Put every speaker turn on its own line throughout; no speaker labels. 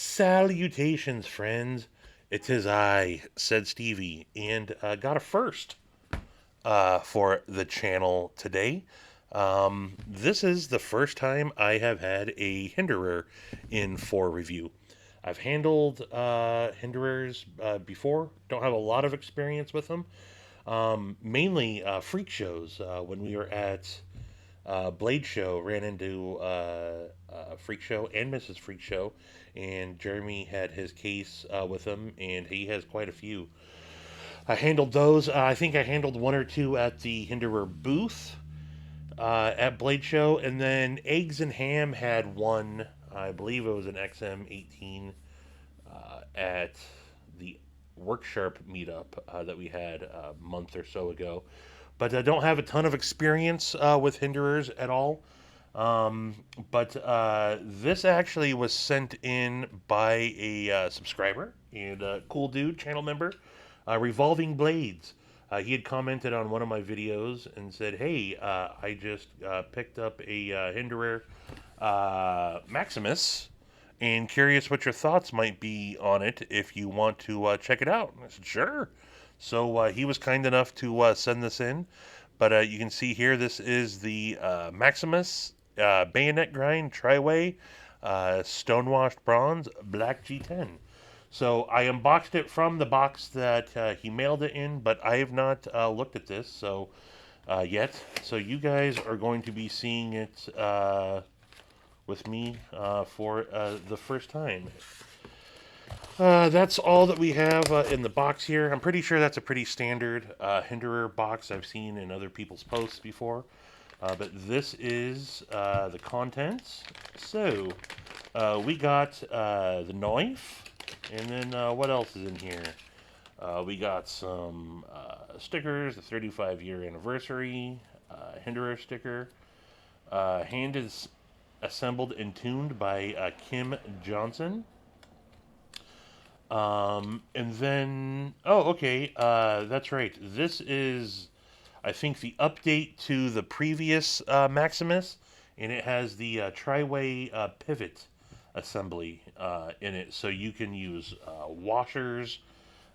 Salutations, friends. It is I, said Stevie, and got a first for the channel today. This is the first time I have had a Hinderer in for review. I've handled Hinderers before, don't have a lot of experience with them. Mainly freak shows. When we were at Blade Show, ran into Freak Show and Mrs. Freak Show, and Jeremy had his case with him, and he has quite a few. I handled those. I think I handled one or two at the Hinderer booth at Blade Show, and then Eggs and Ham had one. I believe it was an XM18 at the Worksharp meetup that we had a month or so ago. But I don't have a ton of experience with Hinderers at all. Um, but this actually was sent in by a subscriber and a cool dude, channel member, Revolving Blades. He had commented on one of my videos and said, "Hey, I just picked up a Hinderer Maximus, and curious what your thoughts might be on it if you want to check it out." And I said, "Sure." So he was kind enough to send this in. But you can see here, this is the Maximus bayonet grind tri-way stonewashed bronze black G10. So I unboxed it from the box that he mailed it in, but I have not looked at this yet. So you guys are going to be seeing it with me for the first time. That's all that we have in the box here. I'm pretty sure that's a pretty standard Hinderer box I've seen in other people's posts before. But this is the contents. So, we got the knife, and then what else is in here? We got some stickers, the 35-year anniversary, Hinderer sticker. Hand is assembled and tuned by Kim Johnson. And then, oh, okay, that's right. This is, I think, the update to the previous Maximus, and it has the tri-way pivot assembly in it, so you can use washers,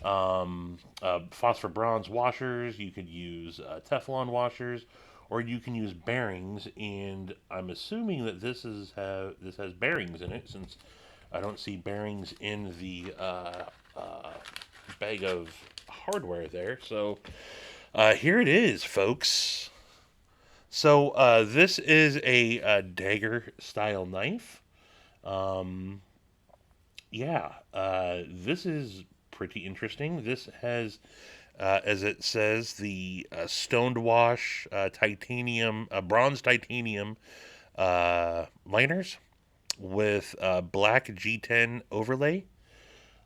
phosphor bronze washers. You could use Teflon washers, or you can use bearings. And I'm assuming that this has bearings in it, since I don't see bearings in the bag of hardware there. So here it is, folks. So this is a Dagger Style knife. Um, yeah, this is pretty interesting. This has, as it says, the stoned wash titanium, bronze titanium liners with black G10 overlay.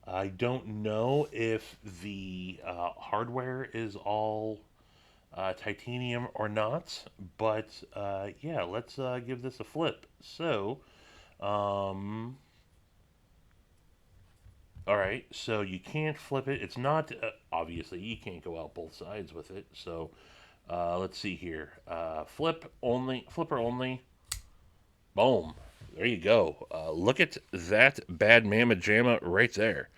I don't know if the hardware is all titanium or not, but yeah, let's give this a flip. So, um, all right, so you can't flip it. It's not, obviously, you can't go out both sides with it. So, let's see here. Flipper only. Boom. There you go. Look at that bad mamma jamma right there.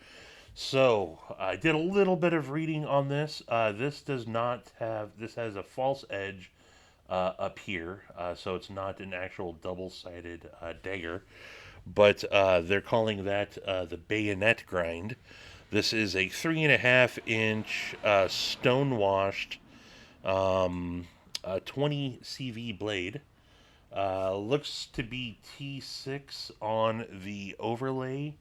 So I did a little bit of reading on this. This has a false edge up here, so it's not an actual double-sided dagger, but they're calling that the bayonet grind. This is a 3.5 inch stone-washed 20 CV blade. Looks to be T6 on the overlay.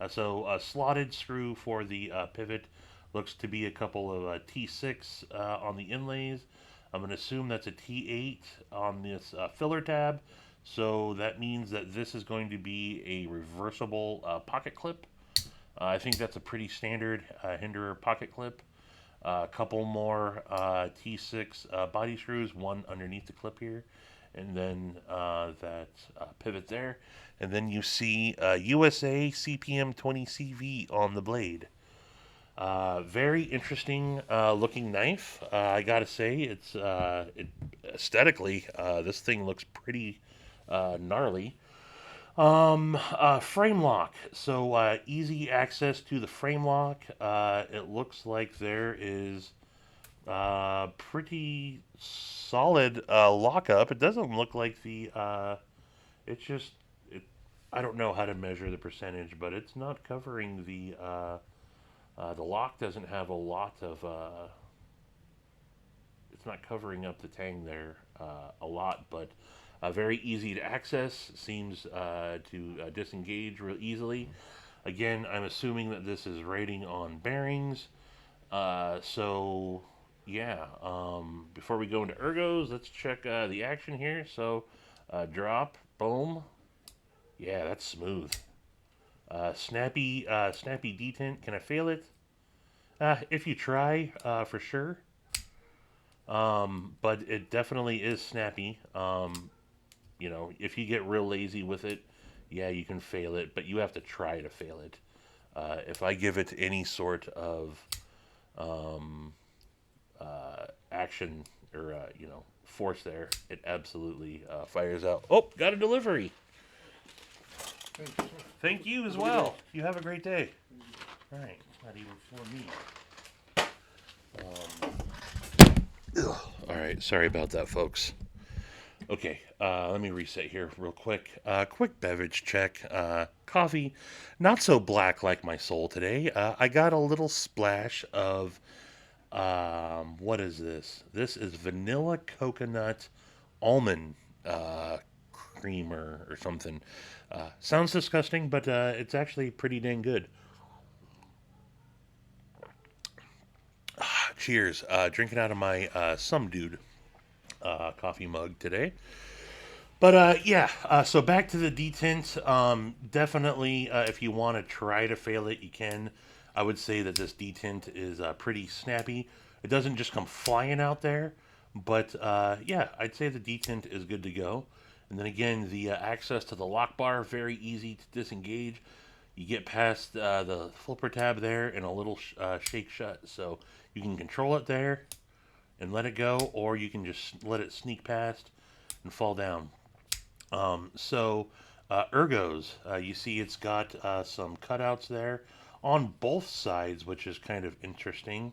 So a slotted screw for the pivot. Looks to be a couple of T6 on the inlays. I'm going to assume that's a T8 on this filler tab. So that means that this is going to be a reversible pocket clip. I think that's a pretty standard Hinderer pocket clip. A couple more T6 body screws, one underneath the clip here, and then that pivot there. And then you see USA CPM 20 CV on the blade. Very interesting looking knife. I gotta say, aesthetically, this thing looks pretty gnarly. Frame lock. So easy access to the frame lock. It looks like there is pretty solid lockup. It doesn't look like it's just it. I don't know how to measure the percentage, but it's not covering the lock doesn't have a lot of it's not covering up the tang there a lot, but very easy to access. Seems to disengage real easily. Again, I'm assuming that this is rating on bearings. So yeah, before we go into ergos, let's check the action here. So drop, boom. Yeah, that's smooth. Snappy detent. Can I fail it? If you try, for sure. But it definitely is snappy. If you get real lazy with it, yeah, you can fail it, but you have to try to fail it. If I give it any sort of um, action or force there, it absolutely fires out. Oh, got a delivery. Thank you as well. You have a great day. All right, not even for me. All right, sorry about that, folks. Okay, let me reset here real quick. Quick beverage check. Coffee, not so black like my soul today. I got a little splash of what is this? This is vanilla coconut almond creamer or something. Sounds disgusting, but it's actually pretty dang good. Cheers. Drinking out of my some dude coffee mug today. But yeah, so back to the detent. Definitely, if you want to try to fail it, you can. I would say that this detent is pretty snappy. It doesn't just come flying out there, but yeah, I'd say the detent is good to go. And then again, the access to the lock bar, very easy to disengage. You get past the flipper tab there and a little shake shut, so you can control it there and let it go, or you can just let it sneak past and fall down. Ergos, you see it's got some cutouts there on both sides, which is kind of interesting,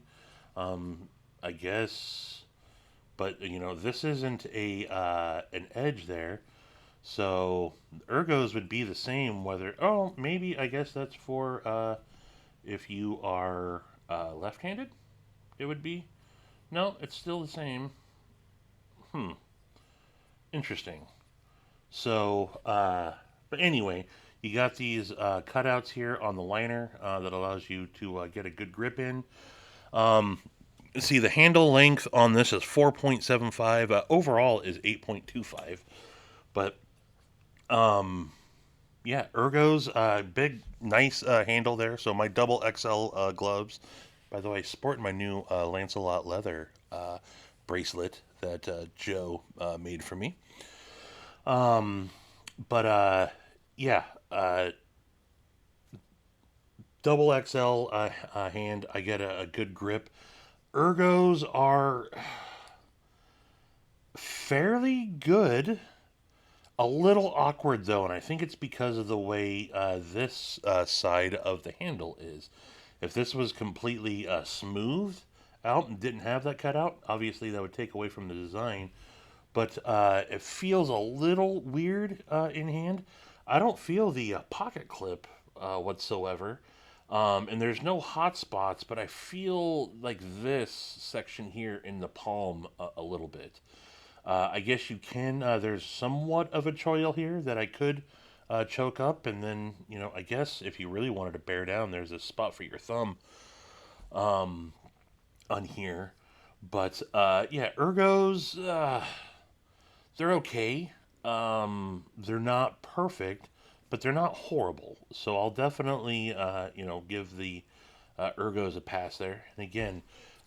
I guess. But this isn't a an edge there, so ergos would be the same. Whether maybe I guess that's for if you are left-handed, it would be. No, it's still the same. Hmm, interesting. So, but anyway, you got these cutouts here on the liner that allows you to get a good grip in. Um, see, the handle length on this is 4.75. Overall is 8.25. But yeah, Ergos, big, nice handle there. So my double XL gloves. By the way, sporting my new Lancelot leather bracelet that Joe made for me. Um, but yeah, double XL hand. I get a good grip. Ergos are fairly good. A little awkward though, and I think it's because of the way this side of the handle is. If this was completely smooth out and didn't have that cutout, obviously that would take away from the design. But it feels a little weird in hand. I don't feel the pocket clip whatsoever. And there's no hot spots, but I feel like this section here in the palm a little bit. I guess you can. There's somewhat of a choil here that I could choke up, and then I guess if you really wanted to bear down, there's a spot for your thumb on here. But yeah, ergos, they're okay. They're not perfect, but they're not horrible. So I'll definitely give the ergos a pass there. And again,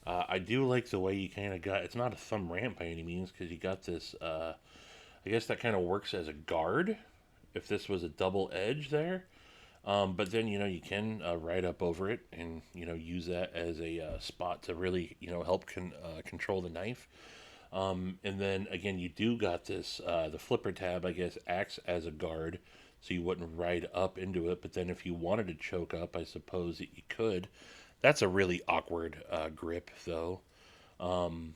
I do like the way you kind of got. It's not a thumb ramp by any means because you got this. I guess that kind of works as a guard. If this was a double edge there, but then you can ride up over it and use that as a spot to really help control the knife. And then again, you do got this the flipper tab. I guess acts as a guard so you wouldn't ride up into it. But then if you wanted to choke up, I suppose that you could. That's a really awkward grip, though. Um,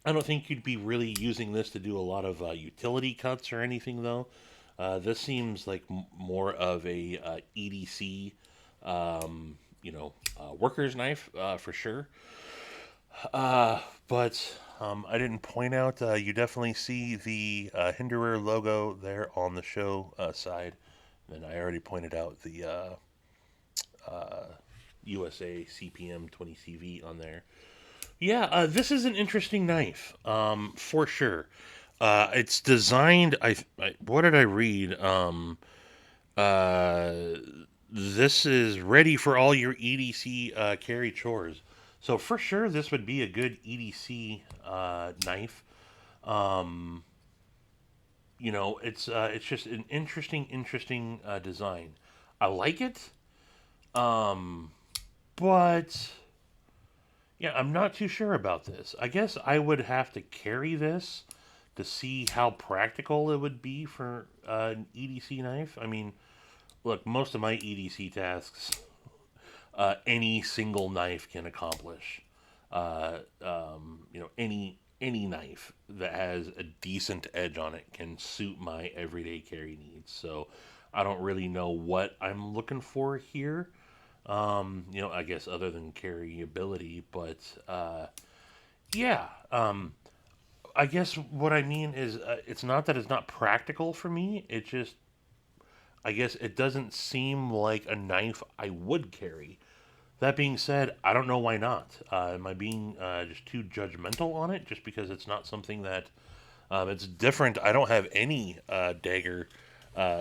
I don't think you'd be really using this to do a lot of utility cuts or anything, though. This seems like more of a EDC, worker's knife for sure. But I didn't point out. You definitely see the Hinderer logo there on the show side. And I already pointed out the USA CPM 20CV on there. Yeah, this is an interesting knife, for sure. It's designed. What did I read? Uh, this is ready for all your EDC carry chores. So for sure, this would be a good EDC knife. Um, it's just an interesting design. I like it, um, but yeah, I'm not too sure about this. I guess I would have to carry this to see how practical it would be for an EDC knife. I mean, look, most of my EDC tasks, any single knife can accomplish. Any knife that has a decent edge on it can suit my everyday carry needs. So I don't really know what I'm looking for here. I guess other than carryability, but yeah. I guess what I mean is it's not that it's not practical for me. It just I guess it doesn't seem like a knife I would carry. That being said, I don't know why not. Am I being just too judgmental on it just because it's not something that it's different? I don't have any dagger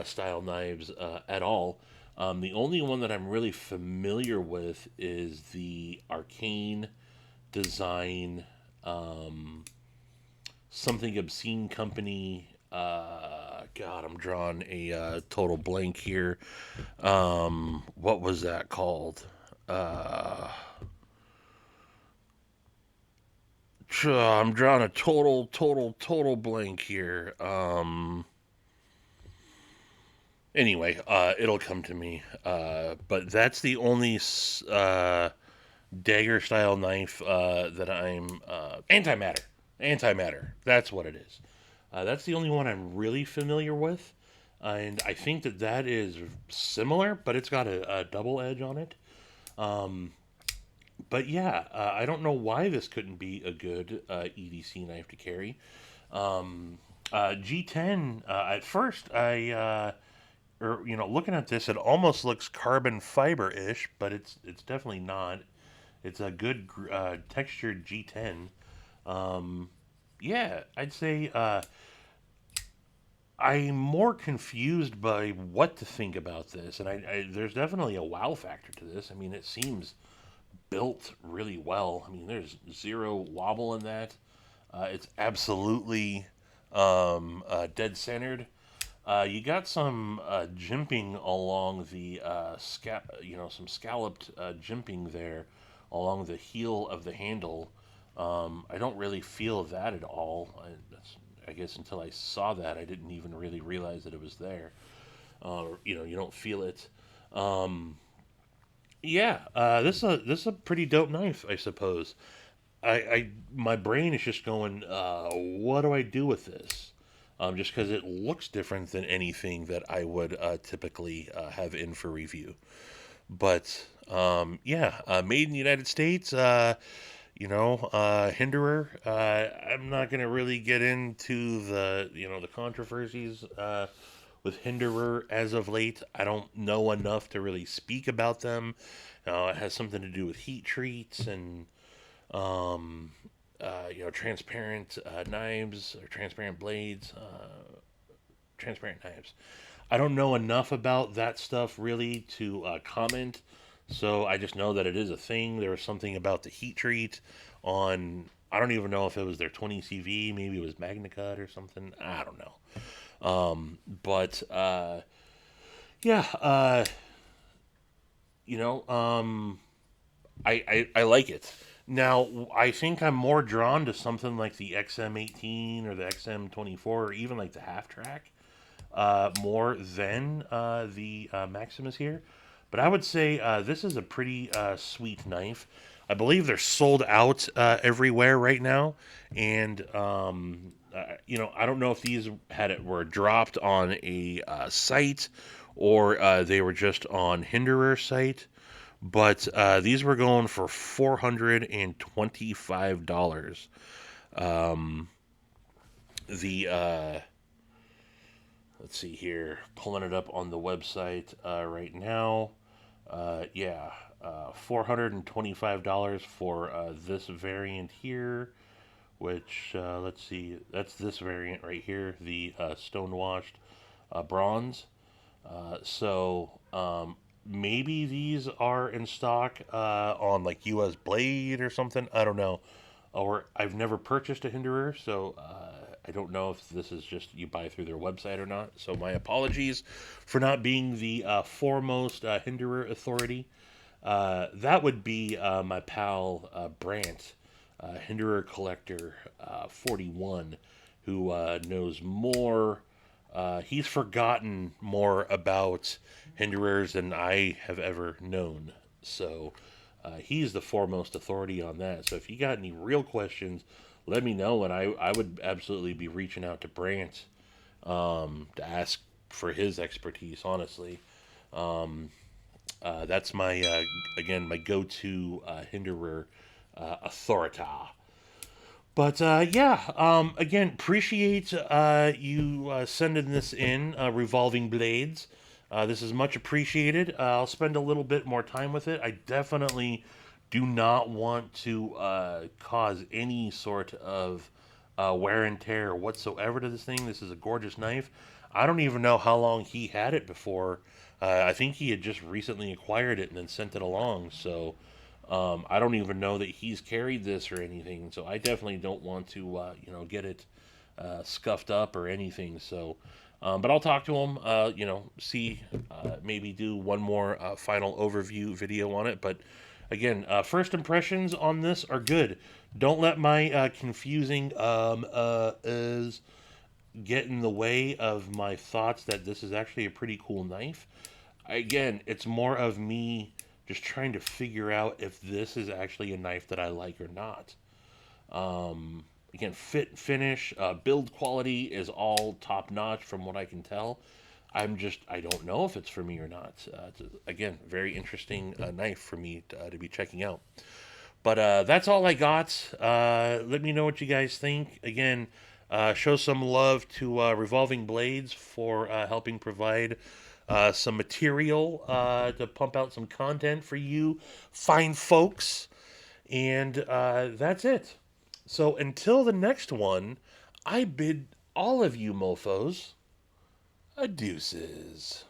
style knives at all. The only one that I'm really familiar with is the Arcane Design something obscene company. God, I'm drawing a total blank here. What was that called? Uh, I'm drawing a total blank here. Anyway, it'll come to me. But that's the only dagger style knife that I'm antimatter. Antimatter. That's what it is. That's the only one I'm really familiar with, and I think that is similar, but it's got a double edge on it. Um, but yeah, I don't know why this couldn't be a good EDC knife to carry. G10. At first, looking at this, it almost looks carbon fiber ish, but it's definitely not. It's a good textured G10. Yeah, I'd say I'm more confused by what to think about this, and there's definitely a wow factor to this. I mean, it seems built really well. I mean, there's zero wobble in that. It's absolutely dead centered. You got some jimping along the some scalloped jimping there along the heel of the handle. I don't really feel that at all. I guess until I saw that, I didn't even really realize that it was there. You don't feel it. Um, yeah, this is a pretty dope knife, I suppose. My brain is just going, what do I do with this? Just because it looks different than anything that I would typically have in for review. But yeah, made in the United States. Hinderer. I'm not gonna really get into the controversies with Hinderer as of late. I don't know enough to really speak about them. It has something to do with heat treats and um, transparent knives or transparent blades, transparent knives. I don't know enough about that stuff really to comment. So I just know that it is a thing. There was something about the heat treat on. I don't even know if it was their 20 CV. Maybe it was MagnaCut or something. I don't know. But yeah, you know, um, I like it. Now, I think I'm more drawn to something like the XM18 or the XM24 or even like the half track. more than the Maximus here. But I would say this is a pretty sweet knife. I believe they're sold out everywhere right now, and I don't know if these were dropped on a site or they were just on Hinderer site, but these were going for $425. Um, the Let's see here, pulling it up on the website right now. Yeah, $425 for this variant here, which, let's see, that's this variant right here, the stonewashed bronze. Maybe these are in stock on like US Blade or something. I don't know. Or I've never purchased a Hinderer, so I don't know if this is just you buy through their website or not. So my apologies for not being the foremost Hinderer authority. That would be my pal Brant, Hinderer Collector 41, who knows more. He's forgotten more about Hinderers than I have ever known. So he's the foremost authority on that. So if you got any real questions, let me know, and I would absolutely be reaching out to Brant to ask for his expertise. Honestly, that's my again my go-to Hinderer authorita. But yeah, again, appreciate you sending this in, Revolving Blades. This is much appreciated. I'll spend a little bit more time with it. I definitely do not want to cause any sort of wear and tear whatsoever to this thing. This is a gorgeous knife. I don't even know how long he had it before. I think he had just recently acquired it and then sent it along. So I don't even know that he's carried this or anything. So I definitely don't want to, get it scuffed up or anything. So, but I'll talk to him. See, maybe do one more final overview video on it. But again, first impressions on this are good. Don't let my confusing is get in the way of my thoughts that this is actually a pretty cool knife. Again, it's more of me just trying to figure out if this is actually a knife that I like or not. Again, fit, finish, build quality is all top notch from what I can tell. I don't know if it's for me or not. Again, very interesting knife for me to be checking out. But that's all I got. Let me know what you guys think. Again, show some love to Revolving Blades for helping provide some material to pump out some content for you fine folks. And that's it. So until the next one, I bid all of you mofos adeuces.